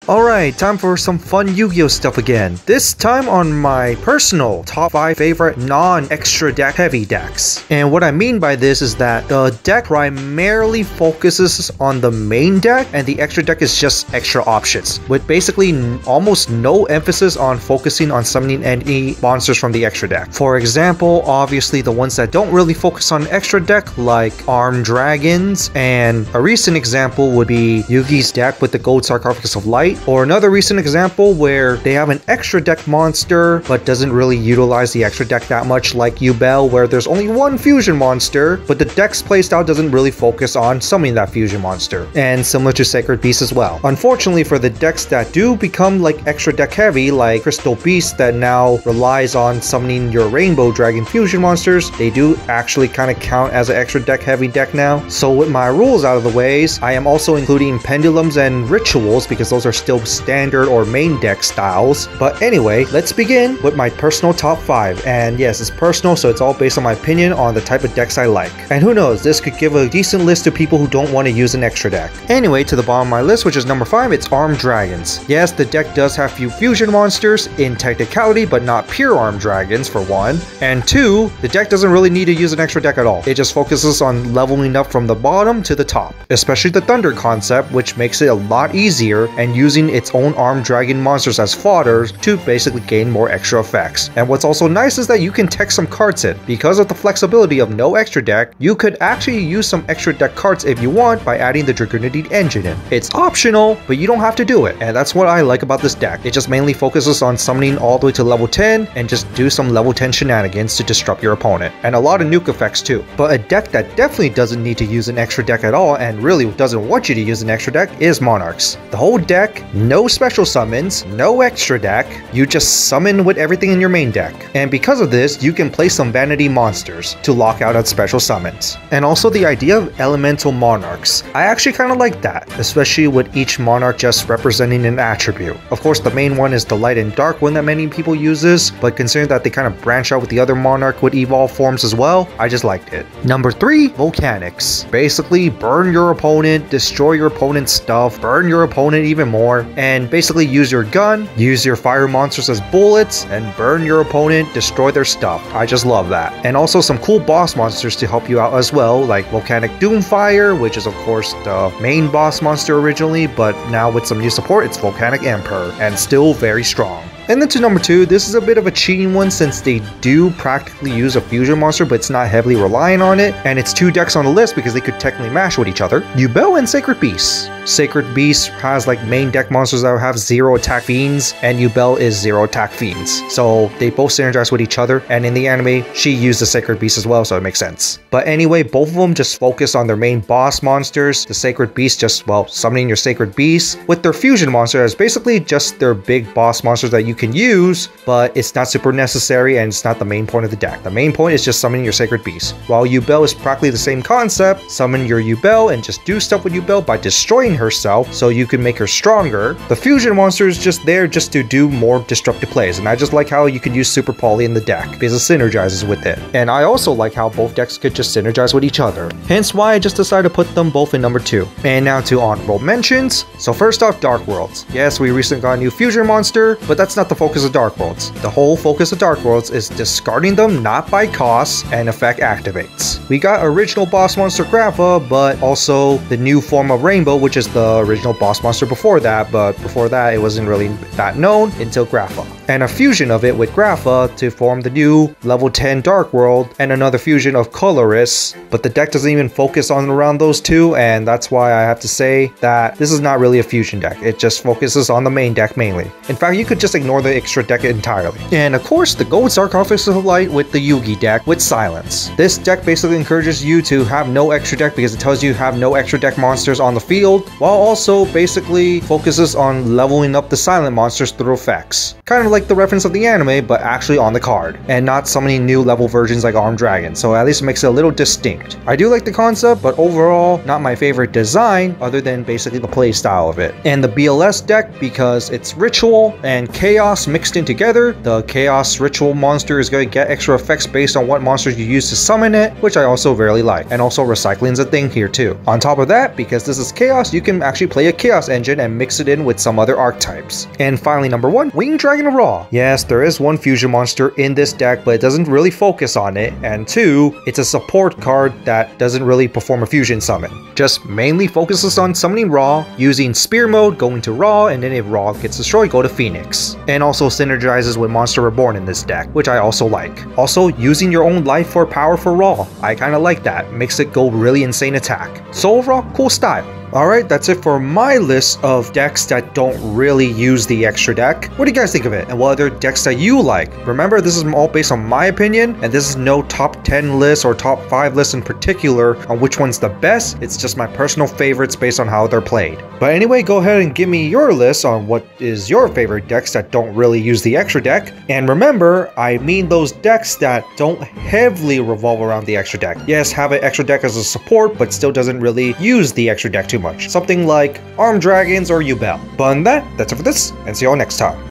Alright, time for some fun Yu-Gi-Oh stuff again. This time on my personal top 5 favorite non-extra deck heavy decks. And what I mean by this is that the deck primarily focuses on the main deck and the extra deck is just extra options, with basically almost no emphasis on focusing on summoning any monsters from the extra deck. For example, obviously the ones that don't really focus on extra deck like Armed Dragons, and a recent example would be Yugi's deck with the Gold Sarcophagus of Light. Or another recent example where they have an extra deck monster but doesn't really utilize the extra deck that much, like Yubel, where there's only one fusion monster but the deck's playstyle doesn't really focus on summoning that fusion monster. And similar to Sacred Beast as well. Unfortunately, for the decks that do become like extra deck heavy, like Crystal Beast that now relies on summoning your Rainbow Dragon fusion monsters, they do actually kind of count as an extra deck heavy deck now. So with my rules out of the ways, I am also including pendulums and rituals because those are still standard or main deck styles. But anyway, let's begin with my personal top 5. And yes, it's personal, so it's all based on my opinion on the type of decks I like. And who knows, this could give a decent list to people who don't want to use an extra deck. Anyway, to the bottom of my list, which is number 5, it's Armed Dragons. Yes, the deck does have few fusion monsters in technicality, but not pure Armed Dragons for one. And 2, the deck doesn't really need to use an extra deck at all. It just focuses on leveling up from the bottom to the top, especially the Thunder concept, which makes it a lot easier, and using its own Armed Dragon monsters as fodder to basically gain more extra effects. And what's also nice is that you can tech some cards in. Because of the flexibility of no extra deck, you could actually use some extra deck cards if you want by adding the Dragoonid engine in. It's optional, but you don't have to do it, and that's what I like about this deck. It just mainly focuses on summoning all the way to level 10 and just do some level 10 shenanigans to disrupt your opponent, and a lot of nuke effects too. But a deck that definitely doesn't need to use an extra deck at all and really doesn't want you to use an extra deck is Monarchs. The whole deck, no special summons, no extra deck, you just summon with everything in your main deck. And because of this, you can play some vanity monsters to lock out on special summons. And also the idea of elemental monarchs, I actually kind of like that, especially with each monarch just representing an attribute. Of course, the main one is the light and dark one that many people uses, but considering that they kind of branch out with the other monarch with evolved forms as well, I just liked it. Number 3, volcanics. Basically, burn your opponent, destroy your opponent's stuff, burn your opponent even more, and basically use your gun, use your fire monsters as bullets, and burn your opponent, destroy their stuff. I just love that. And also some cool boss monsters to help you out as well, like Volcanic Doomfire, which is of course the main boss monster originally, but now with some new support, it's Volcanic Emperor, and still very strong. And then to number 2, this is a bit of a cheating one since they do practically use a fusion monster, but it's not heavily relying on it. And it's 2 decks on the list because they could technically mash with each other. Yubel and Sacred Beast. Sacred Beast has like main deck monsters that have 0 attack fiends, and Yubel is 0 attack fiends. So they both synergize with each other, and in the anime, she used the Sacred Beast as well, so it makes sense. But anyway, both of them just focus on their main boss monsters. The Sacred Beast just, well, summoning your Sacred Beast with their fusion monster as basically just their big boss monsters that you can use, but it's not super necessary and it's not the main point of the deck. The main point is just summoning your Sacred Beast. While Yubel is practically the same concept, summon your Yubel and just do stuff with Yubel by destroying herself so you can make her stronger. The fusion monster is just there just to do more disruptive plays, and I just like how you can use Super Poly in the deck because it synergizes with it. And I also like how both decks could just synergize with each other, hence why I just decided to put them both in number 2. And now to honorable mentions. So first off, Dark Worlds. Yes, we recently got a new fusion monster, but that's not the focus of Dark Worlds. The whole focus of Dark Worlds is discarding them not by cost and effect activates. We got original boss monster Grapha, but also the new form of Rainbow, which is the original boss monster before that, but before that it wasn't really that known until Grapha. And a fusion of it with Grapha to form the new level 10 Dark World, and another fusion of Colorus, but the deck doesn't even focus on around those two, and that's why I have to say that this is not really a fusion deck. It just focuses on the main deck mainly. In fact, you could just ignore the extra deck entirely. And of course, the Gold Sarcophagus of Light with the Yugi deck with Silence. This deck basically encourages you to have no extra deck because it tells you have no extra deck monsters on the field, while also basically focuses on leveling up the silent monsters through effects. Kind of like the reference of the anime, but actually on the card, and not summoning new level versions like Armed Dragon, so at least it makes it a little distinct. I do like the concept, but overall, not my favorite design, other than basically the play style of it. And the BLS deck, because it's Ritual and Chaos mixed in together, the Chaos Ritual monster is going to get extra effects based on what monsters you use to summon it, which I also really like. And also recycling is a thing here too. On top of that, because this is Chaos, you can actually play a Chaos Engine and mix it in with some other archetypes. And finally, number 1, Winged Dragon Raw. Yes, there is one fusion monster in this deck, but it doesn't really focus on it. And 2, it's a support card that doesn't really perform a fusion summon. Just mainly focuses on summoning Raw, using Spear mode, going to Raw, and then if Raw gets destroyed, go to Phoenix. And also synergizes with Monster Reborn in this deck, which I also like. Also, using your own life for power for Raw. I kinda like that, makes it go really insane attack. So overall, cool style. Alright, that's it for my list of decks that don't really use the extra deck. What do you guys think of it? And what other decks that you like? Remember, this is all based on my opinion, and this is no top 10 list or top 5 list in particular on which one's the best. It's just my personal favorites based on how they're played. But anyway, go ahead and give me your list on what is your favorite decks that don't really use the extra deck. And remember, I mean those decks that don't heavily revolve around the extra deck. Yes, have an extra deck as a support, but still doesn't really use the extra deck too much. Something like Armed Dragons or Yubel. But on that, that's it for this, and see you all next time.